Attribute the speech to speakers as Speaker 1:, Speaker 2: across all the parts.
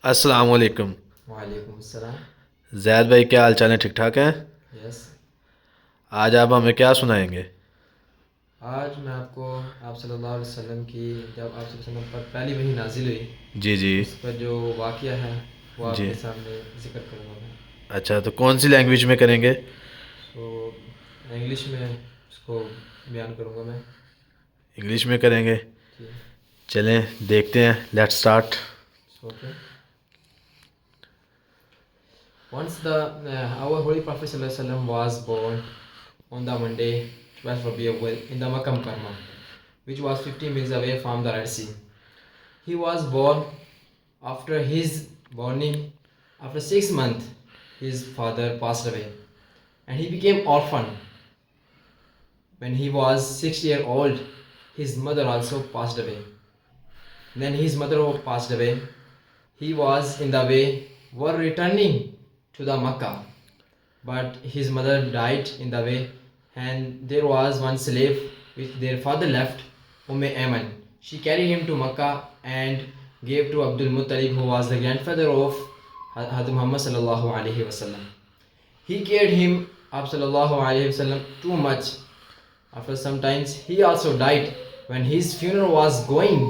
Speaker 1: अस्सलाम वालेकुम।
Speaker 2: वालेकुम अस्सलाम।
Speaker 1: ज़ैद भाई, क्या हाल चाल है? ठीक ठाक हैं?
Speaker 2: यस।
Speaker 1: आज आप हमें क्या सुनाएंगे?
Speaker 2: आज मैं आपको आप सल्लल्लाहु अलैहि वसल्लम की, जब आप सल्लल्लाहु अलैहि वसल्लम पर पहली वही नाजिल हुई,
Speaker 1: जी जी
Speaker 2: उस पर जो वाक़या है वो
Speaker 1: जी।
Speaker 2: आपके सामने जिक्र करूँगा मैं।
Speaker 1: अच्छा, तो कौन सी लैंग्वेज में करेंगे?
Speaker 2: तो इंग्लिश में उसको बयान करूँगा मैं।
Speaker 1: इंग्लिश में करेंगे?
Speaker 2: जी।
Speaker 1: चलें देखते हैं, let's start.
Speaker 2: Okay. Once our Holy Prophet sallallahu alaihi wasallam was born on the Monday 12th of April in the Makkah Mukarramah, which was 15 miles away from the Red Sea. He was born after his borning. After 6 months, his father passed away, and he became orphan. When he was 6 years old, his mother also passed away. Then his mother passed away. He was in the way, were returning to the Makkah, but his mother died in the way, and there was one slave which their father left, Ayman. She carried him to Makkah and gave to Abdul Muttalib, who was the grandfather of Hazrat Muhammad sallallahu alaihi wasallam. He cared him up sallallahu alaihi wasallam too much. After some times, he also died. When his funeral was going,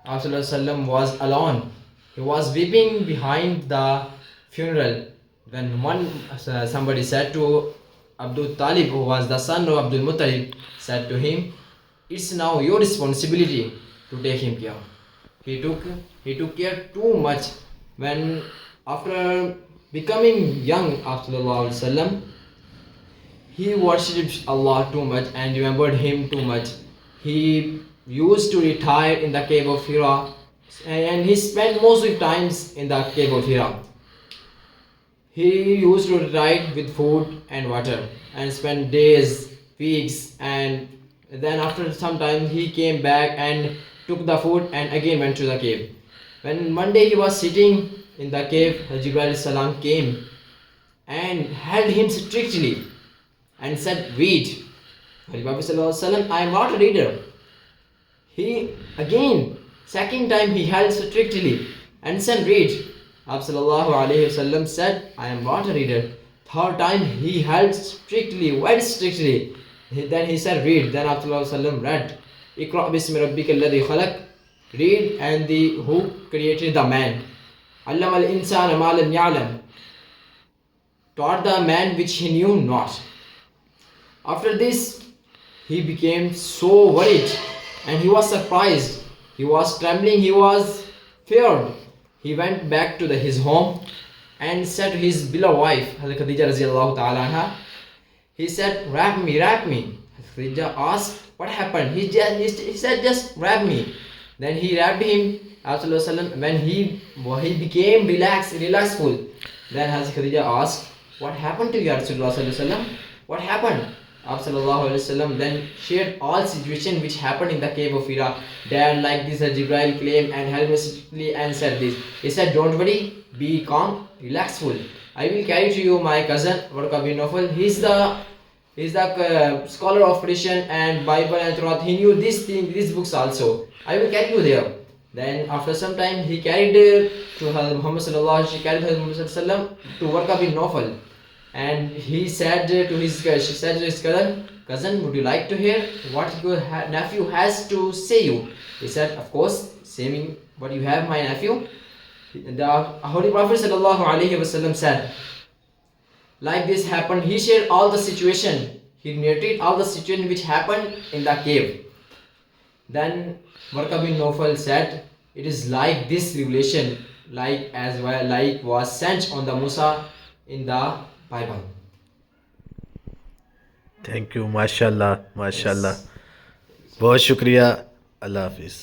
Speaker 2: Sallallahu alaihi wasallam was alone. He was weeping behind the funeral. When somebody said to Abdul Talib, who was the son of Abdul Muttalib, said to him, "It's now your responsibility to take him care." He took care too much. When after becoming young, Sallallahu alaihi wasallam, he worshipped Allah too much and remembered Him too much. He used to retire in the cave of Hira, and he spent most of the times in the cave of Hira. He used to retire with food and water and spend days, weeks, and then after some time he came back and took the food and again went to the cave. When one day he was sitting in the cave, Jibril salam came and held him strictly and said, "Read." Holy Prophet sallallahu alaihi wasallam, "I am not a reader." He again, second time he held strictly and said, "Read." Prophet sallallahu alaihi wasallam said, "I am not a reader." Third time he held strictly, very strictly. Then he said, "Read." Then Prophet sallallahu alaihi wasallam read, "Iqra bismi rabbika alladhi khalaq." Read, and the who created the man. Allama al-insana ma lam ya'lam. Taught the man which he knew not. After this, he became so worried and he was surprised. He was trembling, he was feared. He went back to his home and said to his beloved wife, Hazrat Khadijah radiallahu ta'ala anha, he said, "Wrap me, wrap me." Khadijah asked, "What happened?" He said, "Just wrap me." Then he wrapped him. When he became relaxful, then Hazrat Khadijah asked, "What happened to you, Rasulullah? What happened?" Sallallahu then shared all situation which happened in the cave of Hira. Dad, like this, Jibril came and held me strictly and said this. He said, "Don't worry, be calm, relaxful. I will carry to you my cousin, Warqa bin Nawfal. He's the scholar of Christian and Bible and Torah. He knew these books also. I will carry you there." Then after some time, he carried to Hazrat Muhammad sallallahu alaihi wasallam. She carried Hazrat Muhammad sallallahu alaihi wasallam to Warqa bin Nawfal. And he said to his cousin, "Would you like to hear what your nephew has to say you?" He said, "Of course, saying what you have, my nephew." The Holy Prophet sallallahu alaihi wasallam said, like this happened. He shared all the situation. He narrated all the situation which happened in the cave. Then Warqa bin Nawfal said, "It is like this revelation, like was sent on the Musa in the Bible."
Speaker 1: Thank you, माशाल्लाह
Speaker 2: Yes.
Speaker 1: माशाल्लाह। बहुत शुक्रिया। अल्लाह हाफिज़।